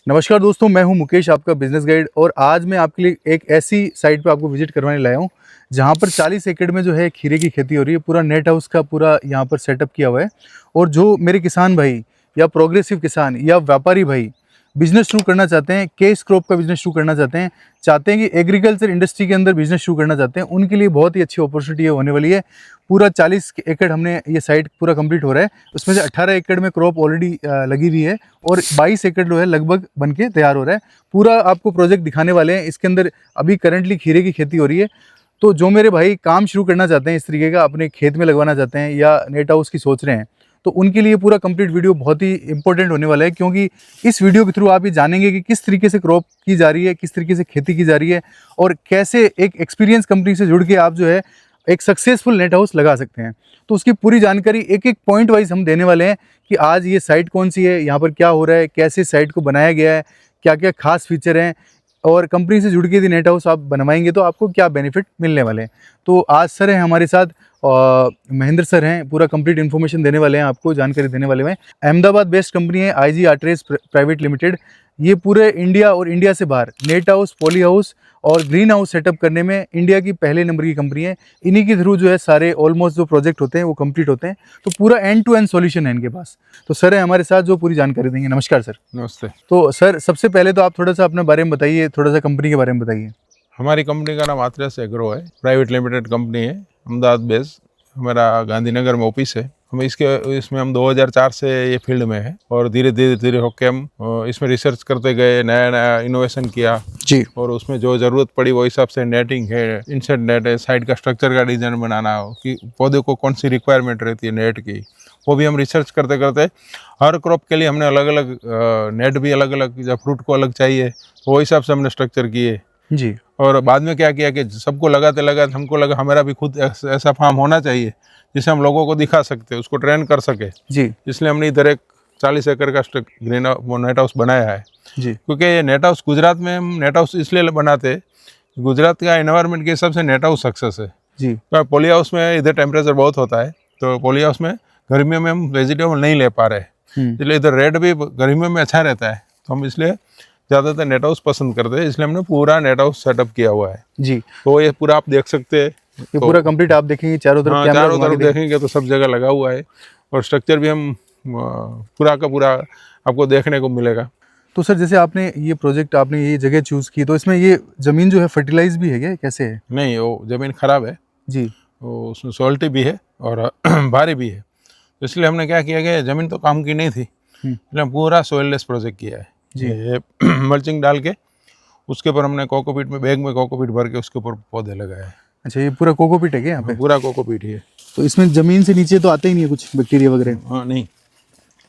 नमस्कार दोस्तों, मैं हूं मुकेश, आपका बिजनेस गाइड। और आज मैं आपके लिए एक ऐसी साइट पे आपको विजिट करवाने लाया हूं जहां पर 40 एकड़ में जो है खीरे की खेती हो रही है। पूरा नेट हाउस का पूरा यहां पर सेटअप किया हुआ है। और जो मेरे किसान भाई या प्रोग्रेसिव किसान या व्यापारी भाई बिजनेस शुरू करना चाहते हैं, केस क्रॉप का बिजनेस शुरू करना चाहते हैं कि एग्रीकल्चर इंडस्ट्री के अंदर बिजनेस शुरू करना चाहते हैं, उनके लिए बहुत ही अच्छी अपॉर्चुनिटी होने वाली है। पूरा 40 एकड़ हमने ये साइट पूरा कंप्लीट हो रहा है। उसमें से 18 एकड़ में क्रॉप ऑलरेडी लगी हुई है और 22 एकड़ जो है लगभग बन के तैयार हो रहा है। पूरा आपको प्रोजेक्ट दिखाने वाले हैं। इसके अंदर अभी करंटली खीरे की खेती हो रही है। तो जो मेरे भाई काम शुरू करना चाहते हैं, इस तरीके का अपने खेत में लगवाना चाहते हैं या नेट हाउस की सोच रहे हैं, तो उनके लिए पूरा कंप्लीट वीडियो बहुत ही इंपॉर्टेंट होने वाला है। क्योंकि इस वीडियो के थ्रू आप ये जानेंगे कि किस तरीके से क्रॉप की जा रही है, किस तरीके से खेती की जा रही है और कैसे एक एक्सपीरियंस कंपनी से जुड़ के आप जो है एक सक्सेसफुल नेट हाउस लगा सकते हैं। तो उसकी पूरी जानकारी एक एक पॉइंट वाइज हम देने वाले हैं कि आज ये साइट कौन सी है, यहाँ पर क्या हो रहा है, कैसे साइट को बनाया गया है, क्या क्या खास फीचर हैं और कंपनी से जुड़ के यदि नेट हाउस आप बनवाएंगे तो आपको क्या बेनिफिट मिलने वाले हैं। तो आज सर हैं हमारे साथ, महेंद्र सर हैं, पूरा कंप्लीट इन्फॉर्मेशन देने वाले हैं, आपको जानकारी देने वाले हैं। अहमदाबाद बेस्ड कंपनी है आईजी आर्ट्रेज प्राइवेट लिमिटेड। ये पूरे इंडिया और इंडिया से बाहर नेट हाउस, पॉली हाउस और ग्रीन हाउस सेटअप करने में इंडिया की पहले नंबर की कंपनी है। इन्हीं के थ्रू जो है सारे ऑलमोस्ट जो प्रोजेक्ट होते हैं वो कंप्लीट होते हैं। तो पूरा एंड टू एंड सॉल्यूशन है इनके पास। तो सर है हमारे साथ जो पूरी जानकारी देंगे। नमस्कार सर। नमस्ते। तो सर सबसे पहले तो आप थोड़ा सा अपने बारे में बताइए, थोड़ा सा कंपनी के बारे में बताइए। हमारी कंपनी का नाम आर्ट्रेज एग्रो है, प्राइवेट लिमिटेड कंपनी है, अहमदाबाद बेस। हमारा गांधीनगर में ऑफिस है। हम इसमें हम 2004 से ये फील्ड में है और धीरे धीरे होकर हम इसमें रिसर्च करते गए, नया नया इनोवेशन किया जी। और उसमें जो ज़रूरत पड़ी वो हिसाब से नेटिंग है, इनसेट नेट है, साइड का स्ट्रक्चर का डिज़ाइन बनाना, कि पौधे को कौन सी रिक्वायरमेंट रहती है नेट की, वो भी हम रिसर्च करते करते हर क्रॉप के लिए हमने अलग अलग नेट भी अलग अलग, जब फ्रूट को अलग चाहिए तो वो हिसाब से हमने स्ट्रक्चर किए जी। और बाद में क्या किया कि सबको लगाते हमको लगा हमारा भी खुद ऐसा फार्म होना चाहिए जिसे हम लोगों को दिखा सकते, उसको ट्रेन कर सके जी। इसलिए हमने इधर एक 40 एकड़ का ग्रीन नेट हाउस बनाया है जी। क्योंकि ये नेट हाउस गुजरात में हम नेट हाउस इसलिए बनाते, गुजरात का एनवायरनमेंट के हिसाब से नेट हाउस सक्सेस है जी। तो पॉली हाउस में इधर टेम्परेचर बहुत होता है, तो पॉली हाउस में गर्मियों में हम वेजिटेबल नहीं ले पा रहे, इसलिए इधर रेट भी गर्मियों में अच्छा रहता है, तो हम इसलिए ज़्यादातर नेट हाउस पसंद करते हैं। इसलिए हमने पूरा नेट हाउस सेटअप किया हुआ है जी। तो ये पूरा आप देख सकते हैं, ये पूरा कंप्लीट आप देखेंगे चारों तरफ। हाँ, चारों तरफ देखेंगे तो सब जगह लगा हुआ है और स्ट्रक्चर भी हम पूरा का पूरा आपको देखने को मिलेगा। तो सर जैसे आपने ये प्रोजेक्ट, आपने ये जगह चूज़ की, तो इसमें ये ज़मीन जो है फर्टिलाइज भी है क्या, कैसे है? नहीं, वो ज़मीन ख़राब है जी, वो उसमें सॉल्टी भी है और भारी भी है। तो इसलिए हमने क्या किया कि ज़मीन तो काम की नहीं थी, इसलिए हम पूरा सॉइललेस प्रोजेक्ट किया है जी। ये मल्चिंग डाल के उसके ऊपर हमने कोकोपीट में, बैग में कोकोपीट भर के उसके ऊपर पौधे लगाए हैं। अच्छा, ये पूरा कोकोपीट है क्या यहाँ पे? पूरा कोकोपीट ही है। तो इसमें ज़मीन से नीचे तो आते ही नहीं है कुछ बैक्टीरिया वगैरह? हाँ, नहीं।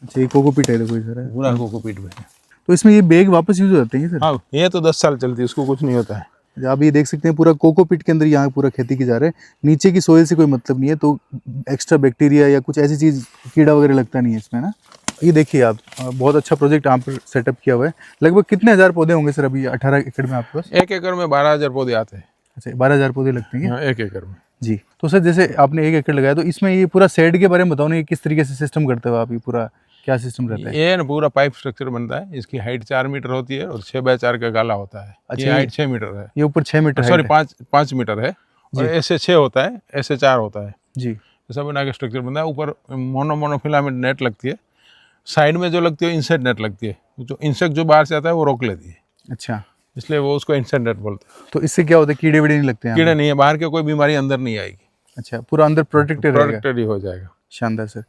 अच्छा, ये कोकोपीट है, देखो सर पूरा कोकोपीट में है। तो इसमें ये बैग वापस यूज हो जाते हैं सर? हाँ, ये तो 10 साल चलती है, उसको कुछ नहीं होता है। आप ये देख सकते हैं पूरा कोकोपीट के अंदर यहाँ पूरा खेती की जा रहा है। नीचे की सोइल से कोई मतलब नहीं है, तो एक्स्ट्रा बैक्टीरिया या कुछ ऐसी चीज़, कीड़ा वगैरह लगता नहीं है इसमें ना। ये देखिए आप, बहुत अच्छा प्रोजेक्ट यहाँ पर सेटअप किया हुआ है। लगभग कितने हज़ार पौधे होंगे सर अभी 18 एकड़ में आपके पास? 1 एकड़ में 12,000 पौधे आते हैं। अच्छा, 12,000 पौधे लगते हैं? हाँ, 1 एकड़ में जी। तो सर जैसे आपने 1 एकड़ लगाया, तो इसमें ये पूरा शेड के बारे में बताओ ना, ये किस तरीके से सिस्टम करते हो आप, ये पूरा क्या सिस्टम रहता है? ये ना पूरा पाइप स्ट्रक्चर बनता है। इसकी हाइट 4 मीटर होती है और 6x4 का गाला होता है। अच्छा, ये हाइट 6 मीटर है। ये ऊपर 6 मीटर, सॉरी 5 मीटर है और ऐसे 6 होता है, ऐसे 4 होता है जी। ऐसा बना के स्ट्रक्चर बनता है। ऊपर मोनो फिलामेंट नेट लगती है, साइड में जो लगती है इनसेट नेट लगती है, जो इंसेक्ट जो बाहर से आता है वो रोक लेती है। अच्छा, इसलिए वो उसको इंसेट नेट बोलते हैं। तो इससे क्या होता है, कीड़े वीड़े नहीं लगते हैं? कीड़े नहीं है, बाहर के कोई बीमारी अंदर नहीं आएगी। अच्छा, पूरा अंदर प्रोटेक्टेड ही हो जाएगा। शानदार सर।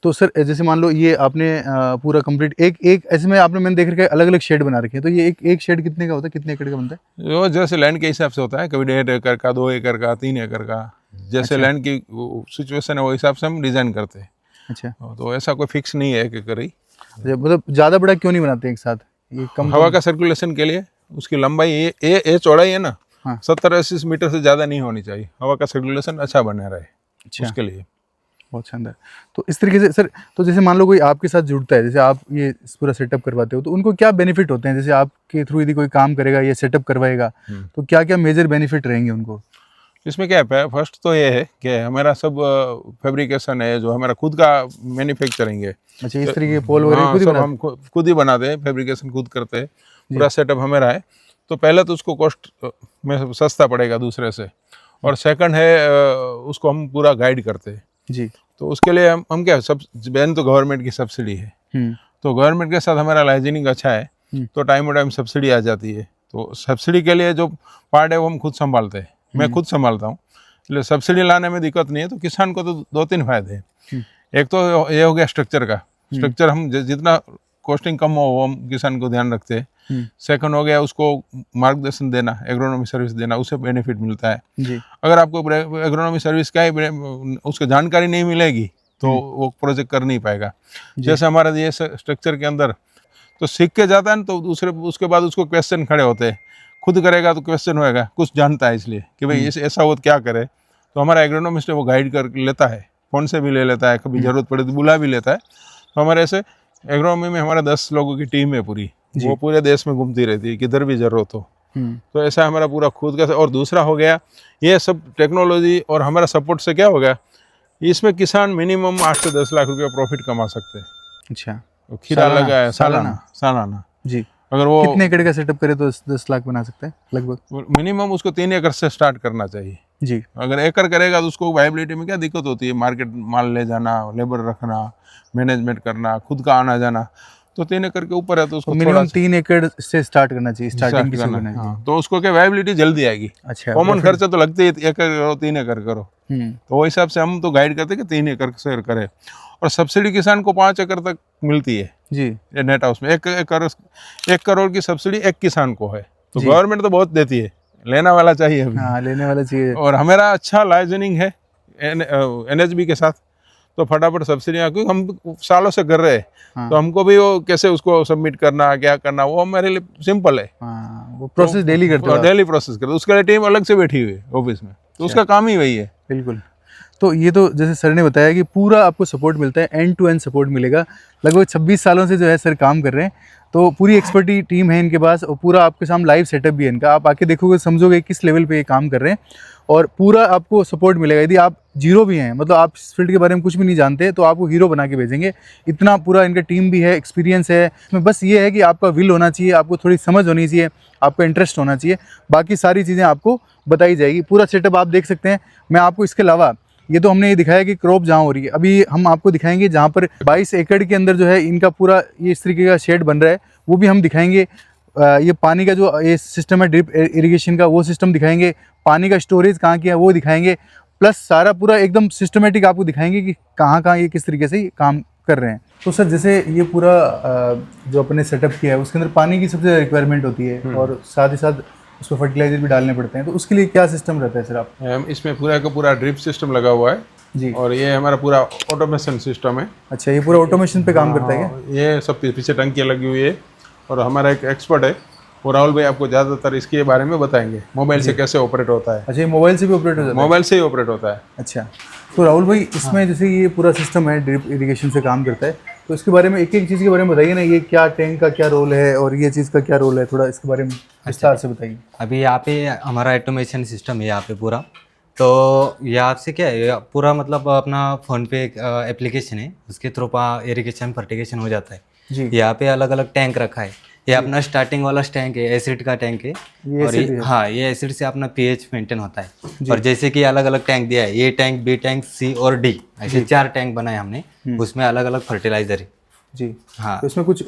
तो सर जैसे मान लो ये आपने पूरा कंप्लीट एक ऐसे में आपने, मैंने देख रखा है अलग अलग शेड बना रखे हैं, तो ये एक शेड कितने का होता है, कितने एकड़ का बनता है? वो जैसे लैंड के हिसाब से होता है, कभी 1.5 एकड़ का, 2 एकड़ का, 3 एकड़ का, जैसे लैंड की सिचुएशन है वो हिसाब से हम डिज़ाइन करते हैं। अच्छा, तो ऐसा कोई फिक्स नहीं है 1 एकड़ ही। मतलब ज़्यादा बड़ा क्यों नहीं बनाते एक साथ? ये कम हवा का सर्कुलेशन के लिए उसकी लंबाई ये चौड़ाई है ना, हाँ, 70-80 मीटर से ज़्यादा नहीं होनी चाहिए, हवा का सर्कुलेशन अच्छा बने रहे। अच्छा, उसके लिए बहुत शानदार। तो इस तरीके से सर, तो जैसे मान लो कोई आपके साथ जुड़ता है, जैसे आप ये पूरा सेटअप करवाते हो, तो उनको क्या बेनिफिट होते हैं? जैसे आपके थ्रू यदि कोई काम करेगा या सेटअप करवाएगा, तो क्या क्या मेजर बेनिफिट रहेंगे उनको? इसमें क्या है, फर्स्ट तो ये है कि हमारा सब फैब्रिकेशन है, जो हमारा खुद का मैन्युफैक्चरिंग है। अच्छा, इस तरीके के पोल वगैरह हाँ, खुद ही सब बनाते हम खुद ही बनाते हैं, फैब्रिकेशन खुद करते हैं, पूरा सेटअप हमारा है। तो पहले तो उसको कॉस्ट में सस्ता पड़ेगा दूसरे से, और सेकंड है उसको हम पूरा गाइड करते हैं जी। तो उसके लिए हम क्या सब बैन तो गवर्नमेंट की सब्सिडी है, तो गवर्नमेंट के साथ हमारा लाइजनिंग अच्छा है, तो टाइम टाइम सब्सिडी आ जाती है। तो सब्सिडी के लिए जो पार्ट है वो हम खुद संभालते हैं, मैं खुद संभालता हूँ, इसलिए सब्सिडी लाने में दिक्कत नहीं है। तो किसान को तो 2-3 फायदे हैं। एक तो ये हो गया स्ट्रक्चर का, स्ट्रक्चर हम जितना कॉस्टिंग कम हो वो हम किसान को ध्यान रखते हैं। सेकंड हो गया उसको मार्गदर्शन देना, एग्रोनॉमी सर्विस देना, उससे बेनिफिट मिलता है जी। अगर आपको एग्रोनॉमी सर्विस का ही उसको जानकारी नहीं मिलेगी तो वो प्रोजेक्ट कर नहीं पाएगा। जैसे हमारा ये स्ट्रक्चर के अंदर तो सीख के जाता है ना, तो दूसरे उसके बाद उसको क्वेश्चन खड़े होते हैं, खुद करेगा तो क्वेश्चन होएगा, कुछ जानता है इसलिए कि भाई ऐसा हो तो क्या करे, तो हमारा एग्रोनॉमिस्ट है वो गाइड कर लेता है, फ़ोन से भी ले लेता है, कभी ज़रूरत पड़े तो बुला भी लेता है। तो हमारे ऐसे एग्रोनॉमी में हमारा 10 लोगों की टीम है पूरी, वो पूरे देश में घूमती रहती है, किधर भी ज़रूरत हो। तो ऐसा हमारा पूरा खुद का। और दूसरा हो गया ये सब टेक्नोलॉजी और हमारा सपोर्ट से क्या हो गया, इसमें किसान मिनिमम 8 से 10 लाख रुपया प्रॉफिट कमा सकते हैं। अच्छा, तो खीरा लगा है सालाना सालाना जी। अगर वो कितने एकड़ का सेटअप करे तो 10 लाख बना सकते हैं लगभग? मिनिमम उसको 3 एकड़ से स्टार्ट करना चाहिए जी। अगर एकड़ करेगा तो उसको वाइबिलिटी में क्या दिक्कत होती है, मार्केट माल ले जाना, लेबर रखना, मैनेजमेंट करना, खुद का आना जाना। तो 3 एकड़ के ऊपर है तो उसको मिनिमम 3 एकड़ से स्टार्ट करना चाहिए, स्टार्टिंग की करना चाहिए। हाँ, तो उसको क्या वाइबिलिटी जल्दी आएगी। अच्छा, कॉमन खर्चा तो लगते ही 1 एकड़ करो 3 एकड़ करो, तो वो हिसाब से हम तो गाइड करते हैं कि 3 एकड़ से करे। और सब्सिडी किसान को 5 एकड़ तक मिलती है जी। ये नेट हाउस में 1 करोड़ की सब्सिडी एक किसान को है। तो गवर्नमेंट तो बहुत देती है, लेना वाला चाहिए अभी। हाँ, लेने वाला चाहिए। और हमारा अच्छा लाइजनिंग है NHB के साथ, तो फटाफट सब्सिडियाँ, क्योंकि हम सालों से कर रहे हैं। हाँ। तो हमको भी वो कैसे उसको सबमिट करना, क्या करना, वो हमारे लिए सिंपल है। हाँ, वो प्रोसेस डेली करते हो? डेली प्रोसेस करते, उसके लिए टीम अलग से बैठी हुई है ऑफिस में, तो उसका काम ही वही है। बिल्कुल। तो ये तो जैसे सर ने बताया कि पूरा आपको सपोर्ट मिलता है, एंड टू एंड सपोर्ट मिलेगा। लगभग 26 सालों से जो है सर काम कर रहे हैं, तो पूरी एक्सपर्टी टीम है इनके पास, और पूरा आपके सामने लाइव सेटअप भी है इनका। आप आके देखोगे, समझोगे किस लेवल पे ये काम कर रहे हैं, और पूरा आपको सपोर्ट मिलेगा। यदि आप जीरो भी हैं, मतलब आप इस फील्ड के बारे में कुछ भी नहीं जानते, तो आपको हीरो बना के भेजेंगे। इतना पूरा इनका टीम भी है, एक्सपीरियंस है इसमें। बस ये है कि आपका विल होना चाहिए, आपको थोड़ी समझ होनी चाहिए, आपका इंटरेस्ट होना चाहिए, बाकी सारी चीज़ें आपको बताई जाएगी। पूरा सेटअप आप देख सकते हैं। मैं आपको इसके अलावा, ये तो हमने ये दिखाया कि क्रॉप जहाँ हो रही है, अभी हम आपको दिखाएंगे जहाँ पर 22 एकड़ के अंदर जो है इनका पूरा ये इस तरीके का शेड बन रहा है, वो भी हम दिखाएंगे। ये पानी का जो ये सिस्टम है, ड्रिप इरिगेशन का, वो सिस्टम दिखाएंगे। पानी का स्टोरेज कहाँ किया है वो दिखाएंगे, प्लस सारा पूरा एकदम सिस्टमेटिक आपको दिखाएंगे कि कहाँ कहाँ ये किस तरीके से काम कर रहे हैं। तो सर, जैसे ये पूरा जो अपने सेटअप किया है, उसके अंदर पानी की सबसे रिक्वायरमेंट होती है, और साथ ही साथ उसमें फर्टिलाइजर भी डालने पड़ते हैं, तो उसके लिए क्या सिस्टम रहता है सर आप? इसमें पूरा का पूरा ड्रिप सिस्टम लगा हुआ है जी। और ये हमारा पूरा ऑटोमेशन सिस्टम है। अच्छा, ये पूरा ऑटोमेशन पे काम करता है क्या? ये सब पीछे टंकियाँ लगी हुई है, और हमारा एक एक्सपर्ट है, वो राहुल भाई आपको ज़्यादातर इसके बारे में बताएंगे, मोबाइल से कैसे ऑपरेट होता है। अच्छा, ये मोबाइल से भी ऑपरेट हो जाता है? मोबाइल से ही ऑपरेट होता है। अच्छा, तो राहुल भाई, इसमें जैसे ये पूरा सिस्टम है, ड्रिप इरिगेशन से काम करता है, तो इसके बारे में एक एक चीज़ के बारे में बताइए ना। ये क्या टैंक का क्या रोल है, और ये चीज़ का क्या रोल है, थोड़ा इसके बारे में विस्तार से बताइए। अभी यहाँ पे हमारा ऑटोमेशन सिस्टम है यहाँ पे पूरा। तो यहाँ से क्या है, पूरा मतलब अपना फ़ोन पे एक एप्लीकेशन है, उसके थ्रू इरिगेशन फर्टिगेशन हो जाता है जी। यहाँ पे अलग अलग टैंक रखा है। ये अपना स्टार्टिंग वाला टैंक है, एसिड का टैंक है। और हाँ, ये एसिड से अपना pH मेंटेन होता है। और जैसे कि अलग अलग टैंक दिया है, ए टैंक, बी टैंक, सी और डी, ऐसे 4 टैंक बनाए हमने। उसमें अलग अलग फर्टिलाइजर है जी। हाँ, तो इसमें कुछ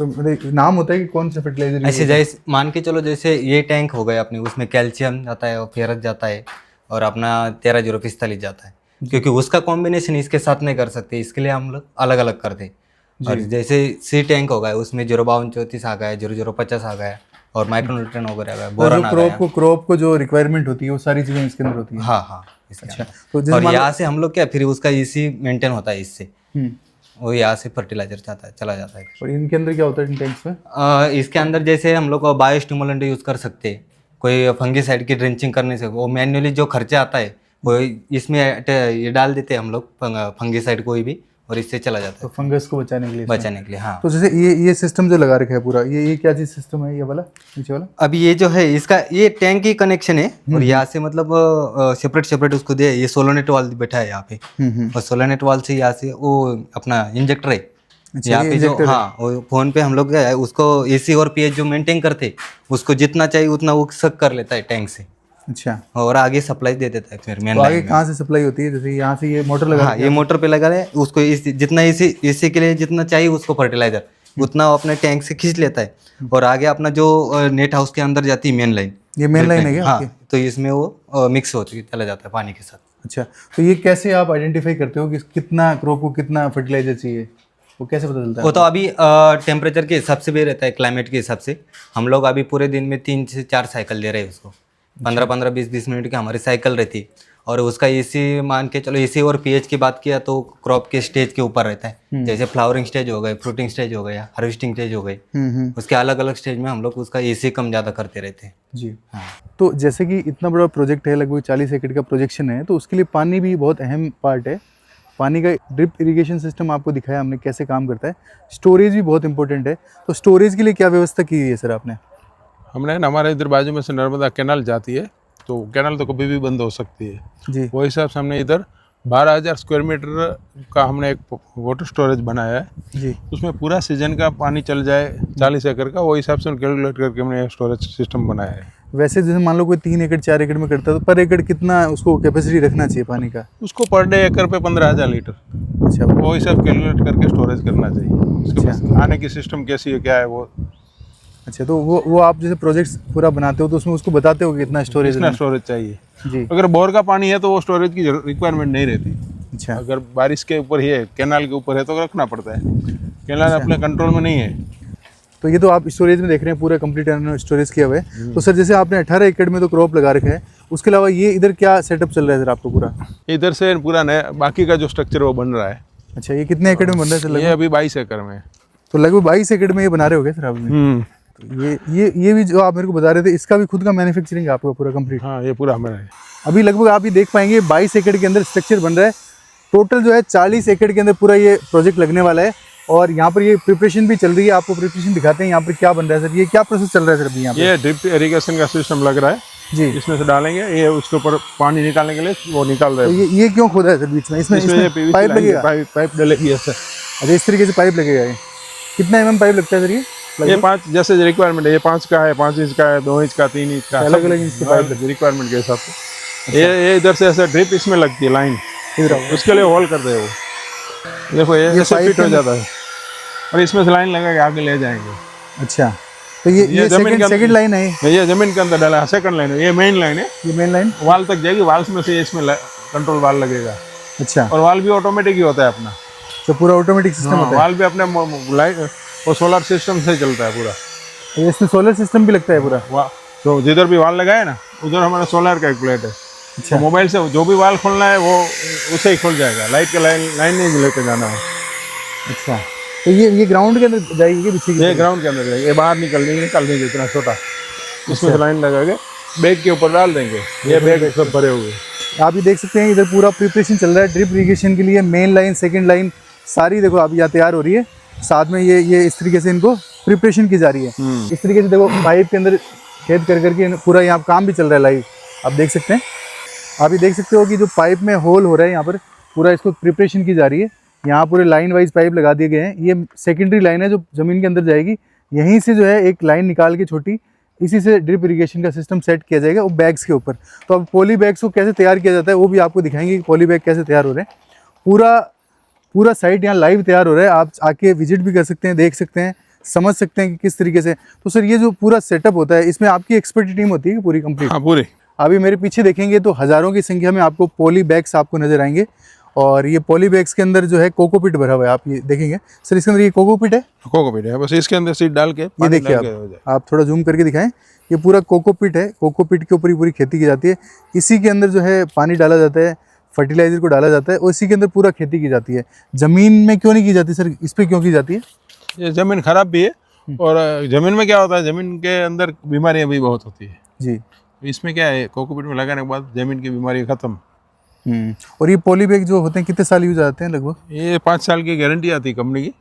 नाम होता है कि कौन सा फर्टिलाइजर? ऐसे जैसे मान के चलो, जैसे ये टैंक हो गया अपने, उसमें कैल्शियम जाता है और फेरस जाता है, और अपना 13-045 जाता है, क्योंकि उसका कॉम्बिनेशन इसके साथ नहीं कर सकते, इसके लिए हम लोग अलग अलग करते हैं। और जैसे सी टैंक हो गया, उसमें 05234 आ गया, 0050 आ गया, और माइक्रोन्यूट्रिएंट वगैरह आ गया, बोरॉन आ गया। क्रॉप को जो रिक्वायरमेंट होती है, वो सारी चीज़ें इसके अंदर होती है। हाँ हाँ, इसके अच्छा, अंदर। तो और यहाँ से हम लोग क्या, फिर उसका इसी मेंटेन होता है इससे, वो यहाँ से फर्टिलाइजर चला जाता है। और इनके अंदर क्या होता है इन टैंक्स में? इसके अंदर जैसे हम लोग बायो स्टिमुलेंट यूज़ कर सकते हैं, कोई फंगीसाइड की ड्रेंचिंग करने से वो मैन्युअली जो खर्चा आता है वो इसमें ये डाल देते हैं हम लोग, फंगीसाइड कोई भी, और इससे चला जाता तो है फंगस को बचाने के लिए इसमें। बचाने के लिए। हाँ, तो जैसे ये सिस्टम जो लगा रखा है पूरा, ये क्या चीज सिस्टम है ये वाला नीचे वाला? अभी ये जो है इसका ये टैंक की कनेक्शन है और यहाँ से मतलब सेपरेट सेपरेट उसको दे, ये सोलोनेट वाल बैठा है यहाँ पे और सोलोनेट वाल से यहाँ से वो अपना इंजेक्टर है यहाँ पे जो, हाँ, वो फोन पे हम लोग उसको एसी और पीएच जो मेंटेन करते उसको जितना चाहिए उतना वो सक कर लेता है टैंक से। अच्छा, और आगे सप्लाई दे देता है फिर मेन तो आगे लाइन में। कहाँ से सप्लाई होती है? जैसे यहाँ से ये मोटर लगा हाँ, ये मोटर पे लगा है उसको जितना एसी के लिए जितना चाहिए उसको फर्टिलाइजर उतना वो अपने टैंक से खींच लेता है और आगे अपना जो नेट हाउस के अंदर जाती है मेन लाइन, ये मेन लाइन है क्या हाँ, आपकी? तो इसमें वो मिक्स हो चला जाता है पानी के साथ। अच्छा, तो ये कैसे आप आइडेंटिफाई करते हो कि कितना क्रॉप को कितना फर्टिलाइजर चाहिए, वो कैसे पता चलता है? वो तो अभी टेम्परेचर के हिसाब से भी रहता है, क्लाइमेट के हिसाब से। हम लोग अभी पूरे दिन में 3 से 4 साइकिल दे रहे हैं उसको, 15-15, 20-20 मिनट की हमारी साइकिल रहती है। और उसका एसी मान के चलो, एसी और पीएच की बात किया तो क्रॉप के स्टेज के ऊपर रहता है, जैसे फ्लावरिंग स्टेज हो गए, फ्रूटिंग स्टेज हो गया, हार्वेस्टिंग स्टेज हो गई, उसके अलग अलग स्टेज में हम लोग उसका एसी कम ज़्यादा करते रहते हैं। जी। हाँ। तो जैसे कि इतना बड़ा प्रोजेक्ट है, लगभग 40 एकड़ का प्रोजेक्शन है, तो उसके लिए पानी भी बहुत अहम पार्ट है। पानी का ड्रिप इरिगेशन सिस्टम आपको दिखाया हमने कैसे काम करता है। स्टोरेज भी बहुत इंपॉर्टेंट है, तो स्टोरेज के लिए क्या व्यवस्था की है सर आपने? हमने ना, हमारे इधर बाजू में से नर्मदा कैनाल जाती है, तो कैनाल तो कभी भी बंद हो सकती है जी। वो हिसाब से हमने इधर 12,000 स्क्वायर मीटर का हमने एक वाटर स्टोरेज बनाया है। जी। उसमें पूरा सीजन का पानी चल जाए 40 एकड़ का, वो हिसाब से कैलकुलेट करके हमने स्टोरेज सिस्टम बनाया है। वैसे जैसे मान लो कोई 3 एकड़ 4 एकड़ में करता है, तो पर एकड़ कितना उसको कैपेसिटी रखना चाहिए पानी का? उसको पर डे एकड़ पे 15,000 लीटर, अच्छा, वो हिसाब कैलकुलेट करके स्टोरेज करना चाहिए। उसके बाद आने की सिस्टम कैसी है, क्या है वो। अच्छा, तो वो आप जैसे प्रोजेक्ट्स पूरा बनाते हो तो उसमें उसको बताते हो कि इतना स्टोरेज कितना स्टोरेज चाहिए। जी। अगर बोर का पानी है तो वो स्टोरेज की रिक्वायरमेंट नहीं रहती। अच्छा, अगर बारिश के ऊपर ही है, कैनाल के ऊपर है, तो रखना पड़ता है। कैनाल अपने कंट्रोल में नहीं है। तो ये तो आप स्टोरेज में देख रहे हैं, पूरा कंप्लीट स्टोरेज किया हुआ है। तो सर जैसे आपने 18 एकड़ में तो क्रॉप लगा रखा है, उसके अलावा ये इधर क्या सेटअप चल रहा है सर आपको पूरा? इधर से पूरा नया बाकी का जो स्ट्रक्चर वो बन रहा है। अच्छा, ये कितने एकड़ में बन रहा है सर? ये अभी 22 एकड़ में है। तो लगभग 22 एकड़ में ये बना रहे हो क्या सर आप? तो ये भी जो आप मेरे को बता रहे थे, इसका भी खुद का मैन्युफैक्चरिंग है आपका पूरा कंप्लीट? हाँ, ये पूरा हमारा है। अभी लगभग आप ये देख पाएंगे 22 एकड़ के अंदर स्ट्रक्चर बन रहा है। टोटल जो है 40 एकड़ के अंदर पूरा ये प्रोजेक्ट लगने वाला है। और यहाँ पर ये प्रिपरेशन भी चल रही है, आपको प्रिपरेशन दिखाते हैं यहाँ पर क्या बन रहा है सर। ये क्या प्रोसेस चल रहा है सर अभी यहाँ पे? ये ड्रिप इरिगेशन का सिस्टम लग रहा है जी। इसमें से डालेंगे, ये उसके ऊपर पानी निकालने के लिए वो निकाल रहे तो हैं। ये क्यों खोदा है सर बीच में? इसमें PVC पाइप लगेगा? पाइप डलेगी ऐसे। अच्छा, इस तरीके से पाइप लगेगा। ये कितना MM पाइप लगता है सर ये? 5 जैसे रिक्वायरमेंट है, ये 5 का है, 5 इंच का है, 2 इंच का, 3 इंच का, अलग अलग इंच के पाइप लगते हैं रिक्वायरमेंट के हिसाब से। ये इधर से ऐसे ड्रिप इसमें लगती है लाइन, इधर उसके लिए होल कर दे वो। देखो ये ऐसे पाइप फिट हो जाता है और इसमें से लाइन लगा के आगे ले जाएंगे। अच्छा, तो ये सेकंड लाइन है? ये जमीन के अंदर डाला है, सेकंड लाइन है, ये मेन लाइन है। ये मेन लाइन वाल तक जाएगी, वाल्स में से इसमें कंट्रोल वाल लगेगा। अच्छा, और वाल भी ऑटोमेटिक ही होता है अपना। तो पूरा ऑटोमेटिक सिस्टम होता है? वाल भी अपने लाइट वो सोलर सिस्टम से चलता है पूरा। ये इसमें सोलर सिस्टम भी लगता है पूरा? तो जिधर भी वाल लगाए ना, उधर हमारा सोलर कैलकुलेट है। अच्छा, तो मोबाइल से जो भी वाल खोलना है वो उसे ही खुल जाएगा, लाइट का लाइन नहीं लेके जाना है। अच्छा, तो ये ग्राउंड के अंदर जाएगी पीछे? ये ग्राउंड के अंदर जाएगी, ये बाहर निकल देंगे इतना छोटा, इसमें से लाइन लगा के बैग के ऊपर डाल देंगे। ये बैग सब भरे हुए। आप ये देख सकते हैं इधर पूरा प्रिपरेशन चल रहा है ड्रिप इरिगेशन के लिए। मेन लाइन, सेकंड लाइन सारी देखो अभी यहाँ तैयार हो रही है। साथ में ये इस तरीके से इनको प्रिपरेशन की जा रही है। इस तरीके से देखो पाइप के अंदर खेद कर करके पूरा यहाँ काम भी चल रहा है लाइव, आप देख सकते हैं। आप ये देख सकते हो कि जो पाइप में होल हो रहा है यहाँ पर, पूरा इसको प्रिपरेशन की जा रही है। यहाँ पूरे लाइन वाइज पाइप लगा दिए गए हैं। ये सेकेंडरी लाइन है जो ज़मीन के अंदर जाएगी। यहीं से जो है एक लाइन निकाल के छोटी, इसी से ड्रिप इरिगेशन का सिस्टम सेट किया जाएगा वो बैग्स के ऊपर। तो अब पॉली बैग्स को कैसे तैयार किया जाता है वो भी आपको दिखाएंगे कि पॉली बैग कैसे तैयार हो रहे हैं। पूरा साइट यहाँ लाइव तैयार हो रहा है। आप आके विजिट भी कर सकते हैं, देख सकते हैं, समझ सकते हैं कि किस तरीके से। तो सर ये जो पूरा सेटअप होता है, इसमें आपकी एक्सपर्ट टीम होती है पूरी कंप्लीट? हाँ, पूरी। अभी मेरे पीछे देखेंगे तो हज़ारों की संख्या में आपको पॉली बैग्स आपको नजर आएंगे। और ये पॉली बैग्स के अंदर जो है कोकोपीट भरा हुआ है, आप ये देखेंगे सर। इसके अंदर ये कोकोपीट है? कोकोपीट है, बस इसके अंदर सीड डाल के ये देखिए आप थोड़ा जूम करके दिखाएं। ये पूरा कोकोपीट है। कोकोपीट के ऊपर ही पूरी खेती की जाती है। इसी के अंदर जो है पानी डाला जाता है, फर्टिलाइजर को डाला जाता है और इसी के अंदर पूरा खेती की जाती है। ज़मीन में क्यों नहीं की जाती सर? इस पर क्यों की जाती है? ये ज़मीन खराब भी है और ज़मीन में क्या होता है, ज़मीन के अंदर बीमारियाँ भी बहुत होती है जी। इसमें क्या है, कोकोपीट में लगाने के बाद ज़मीन की बीमारी खत्म। और ये पॉली बैग जो होते हैं कितने साल यूज आते हैं लगभग? ये 5 साल की गारंटी आती है कंपनी की,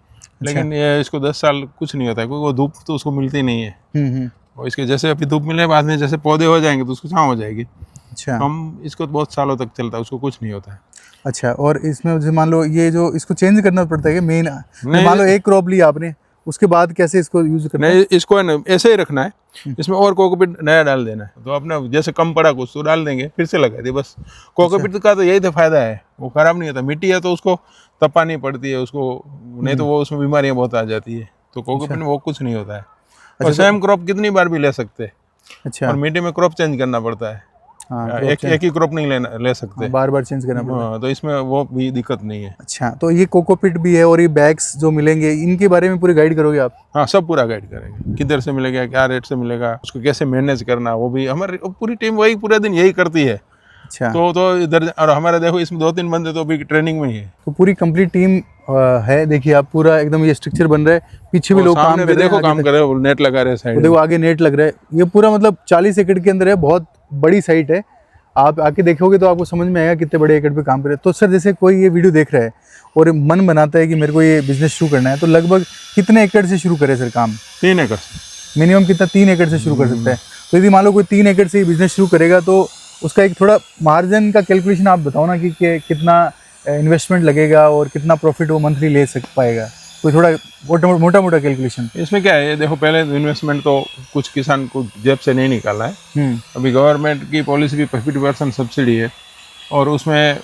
लेकिन ये इसको 10 साल कुछ नहीं होता है, क्योंकि वो धूप तो उसको मिलती नहीं है। और इसके जैसे अभी धूप मिलने के बाद में जैसे पौधे हो जाएंगे तो उसको छाँव हो जाएगी। अच्छा। हम इसको बहुत सालों तक चलता है, उसको कुछ नहीं होता है। अच्छा, और इसमें जैसे मान लो ये जो इसको चेंज करना पड़ता है कि मेन, नहीं। मान लो एक क्रॉप ली आपने, उसके बाद कैसे इसको यूज करना है? नहीं, इसको है ना ऐसे ही रखना है, इसमें और कोकोपीट नया डाल देना है। तो अपना जैसे कम पड़ा कुछ तो डाल देंगे, फिर से लगा दिए बस। कोकोपीट का तो यही तो फायदा है, वो खराब नहीं होता। मिट्टी है तो उसको तपानी पड़ती है उसको, नहीं तो वो उसमें बीमारियां बहुत आ जाती है। तो कोकोपीट में वो कुछ नहीं होता है। और सेम क्रॉप कितनी बार भी ले सकते हैं। अच्छा। और मिट्टी में क्रॉप चेंज करना पड़ता है। हाँ, एक ही क्रॉप नहीं ले सकते, बार बार चेंज करना पड़ता है। हाँ, तो इसमें वो भी दिक्कत नहीं है। अच्छा, तो ये कोकोपीट भी है और ये बैग्स जो मिलेंगे इनके बारे में पूरी गाइड करोगे आप? हाँ, सब पूरा गाइड करेंगे, किधर से मिलेगा, क्या रेट से मिलेगा, उसको कैसे मैनेज करना, वो भी हमारी पूरी टीम वही पूरे दिन यही करती है। अच्छा। तो इधर, और हमारे देखो इसमें 2-3 बंदे तो अभी ट्रेनिंग में ही है। तो पूरी कंप्लीट टीम है, देखिए आप पूरा एकदम ये स्ट्रक्चर बन रहा है, पीछे भी लोग काम कर रहे हैं, देखो काम कर रहे हैं, नेट लगा रहे हैं साइड, देखो आगे नेट लग रहा है। ये पूरा मतलब 40 एकड़ के अंदर है, बहुत बड़ी साइट है। आप आके देखोगे तो आपको समझ में आएगा कितने बड़े एकड़ पे काम कर रहे हैं। तो सर जैसे कोई ये वीडियो देख रहा है और मन बनाता है कि मेरे को ये बिजनेस शुरू करना है, तो लगभग कितने एकड़ से शुरू करे सर काम? 3 एकड़ मिनिमम कितना? 3 एकड़ से शुरू कर सकता है। तो यदि मान लो कोई 3 एकड़ से बिजनेस शुरू करेगा तो उसका एक थोड़ा मार्जिन का कैलकुलेशन आप बताओ ना कि कितना इन्वेस्टमेंट लगेगा और कितना प्रॉफिट वो मंथली ले पाएगा, कोई थोड़ा मोटा मोटा कैलकुलेशन। इसमें क्या है, देखो पहले इन्वेस्टमेंट तो कुछ किसान को जेब से नहीं निकाला है। अभी गवर्नमेंट की पॉलिसी भी 50% सब्सिडी है और उसमें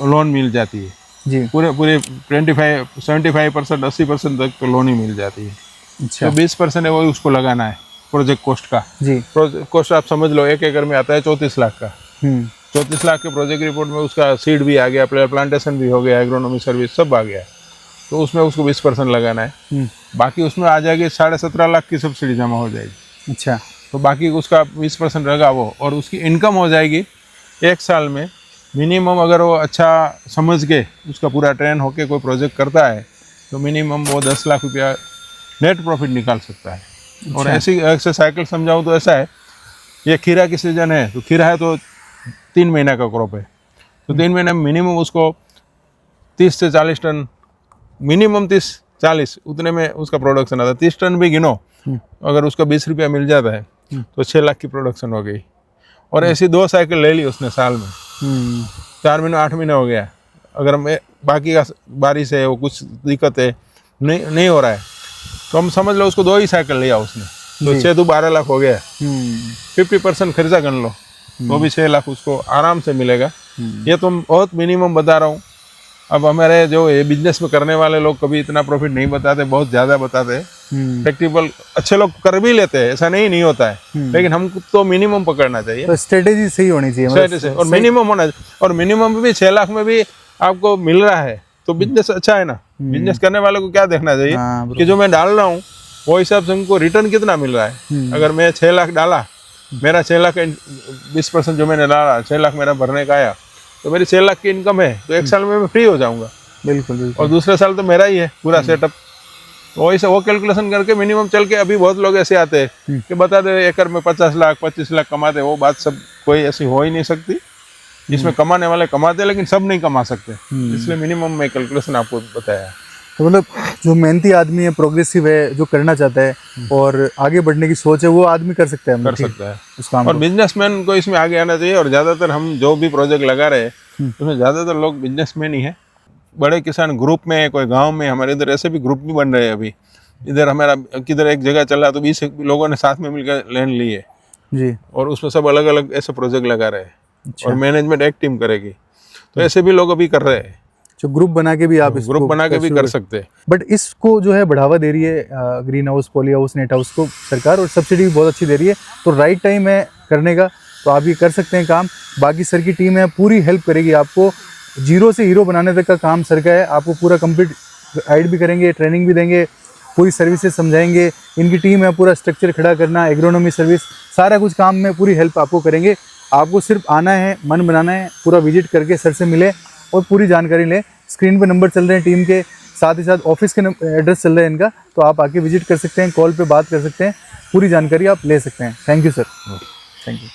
लोन मिल जाती है जी। पूरे 75% 80% तक तो लोन ही मिल जाती है। अच्छा। तो 20% है वो उसको लगाना है प्रोजेक्ट कॉस्ट का। जी। प्रोजेक्ट कॉस्ट आप समझ लो 1 एकड़ में आता है 34 लाख का। 34 लाख के प्रोजेक्ट रिपोर्ट में उसका सीड भी आ गया, प्लांटेशन भी हो गया, एग्रोनॉमी सर्विस सब आ गया। तो उसमें उसको 20% लगाना है। बाकी उसमें आ जाएगी 17.5 लाख की सब्सिडी जमा हो जाएगी। अच्छा। तो बाकी उसका 20% रहेगा वो, और उसकी इनकम हो जाएगी 1 साल में मिनिमम, अगर वो अच्छा समझ के उसका पूरा ट्रेन होके कोई प्रोजेक्ट करता है तो मिनिमम वो 10 लाख रुपया नेट प्रॉफिट निकाल सकता है। अच्छा। और ऐसे साइकिल समझाऊँ तो ऐसा है, ये खीरा की सीजन है तो खीरा है तो 3 महीना का क्रॉप है, तो 3 महीने में मिनिमम उसको 30 से 40 टन, मिनिमम 30-40 उतने में उसका प्रोडक्शन आता है। 30 टन भी गिनो, अगर उसका 20 रुपया मिल जाता है तो 6 लाख की प्रोडक्शन हो गई। और ऐसी 2 साइकिल ले ली उसने साल में, 4 महीने 8 महीने हो गया। अगर मैं बाकी का बारिश है, वो कुछ दिक्कत है, नहीं हो रहा है, तो हम समझ लो उसको 2 ही साइकिल लिया उसने, तो 6 तो 12 लाख हो गया। 50% खर्चा कर लो तो भी 6 लाख उसको आराम से मिलेगा। ये तो बहुत मिनिमम बता रहा हूँ। अब हमारे जो ये बिजनेस में करने वाले लोग कभी इतना प्रॉफिट नहीं बताते, बहुत ज़्यादा बताते हैं। टेक्निकल अच्छे लोग कर भी लेते हैं, ऐसा नहीं होता है, लेकिन हमको तो मिनिमम पकड़ना चाहिए। तो स्ट्रेटेजी सही होनी चाहिए, स्ट्रेटेजी और मिनिमम होना चाहिए। और मिनिमम भी 6 लाख में भी आपको मिल रहा है तो बिजनेस अच्छा है ना। बिजनेस करने वाले को क्या देखना चाहिए कि जो मैं डाल रहा हूँ वो हिसाब से हमको रिटर्न कितना मिल रहा है। अगर मैं 6 लाख डाला, मेरा 6 लाख 20% जो मैंने डाला 6 लाख मेरा भरने का आया, तो मेरी 6 लाख की इनकम है, तो 1 साल में मैं फ्री हो जाऊंगा। बिल्कुल। और दूसरे साल तो मेरा ही है पूरा सेटअप। वही से वो कैलकुलेशन करके मिनिमम चल के, अभी बहुत लोग ऐसे आते हैं कि बता दे एकड़ में 50 लाख 25 लाख कमाते, वो बात सब कोई ऐसी हो ही नहीं सकती। जिसमें कमाने वाले कमाते हैं, लेकिन सब नहीं कमा सकते, इसलिए मिनिमम में कैलकुलेशन आपको बताया। तो मतलब जो मेहनती आदमी है, प्रोग्रेसिव है, जो करना चाहता है और आगे बढ़ने की सोच है, वो आदमी कर सकता है, उस काम और को। बिजनेसमैन को इसमें आगे आना चाहिए। और ज़्यादातर हम जो भी प्रोजेक्ट लगा रहे हैं उसमें ज़्यादातर लोग बिजनेसमैन ही है। बड़े किसान ग्रुप में, कोई गांव में, हमारे इधर ऐसे भी ग्रुप भी बन रहे हैं। अभी इधर हमारा किधर एक जगह चल रहा तो 20 लोगों ने साथ में मिलकर लैंड ली है जी, और उसमें सब अलग अलग ऐसे प्रोजेक्ट लगा रहे हैं। और मैनेजमेंट एक टीम करेगी, तो ऐसे भी लोग अभी कर रहे हैं। जो ग्रुप बना के भी आप ग्रुप बना के भी कर सकते हैं। बट इसको जो है बढ़ावा दे रही है green house, poly house, net house को सरकार, और सब्सिडी भी बहुत अच्छी दे रही है। तो राइट टाइम है करने का, तो आप ये कर सकते हैं काम। बाकी सर की टीम है, पूरी हेल्प करेगी आपको। जीरो से हीरो बनाने तक का काम सर का है। आपको पूरा कंप्लीट गाइड भी करेंगे, ट्रेनिंग भी देंगे, पूरी सर्विसेज समझाएंगे। इनकी टीम है, पूरा स्ट्रक्चर खड़ा करना, एग्रोनॉमी सर्विस, सारा कुछ काम में पूरी हेल्प आपको करेंगे। आपको सिर्फ आना है, मन बनाना है, पूरा विजिट करके सर से मिले और पूरी जानकारी लें। स्क्रीन पे नंबर चल रहे हैं टीम के, साथ ही साथ ऑफिस के एड्रेस चल रहे हैं इनका, तो आप आके विजिट कर सकते हैं, कॉल पे बात कर सकते हैं, पूरी जानकारी आप ले सकते हैं। Thank you sir, thank you.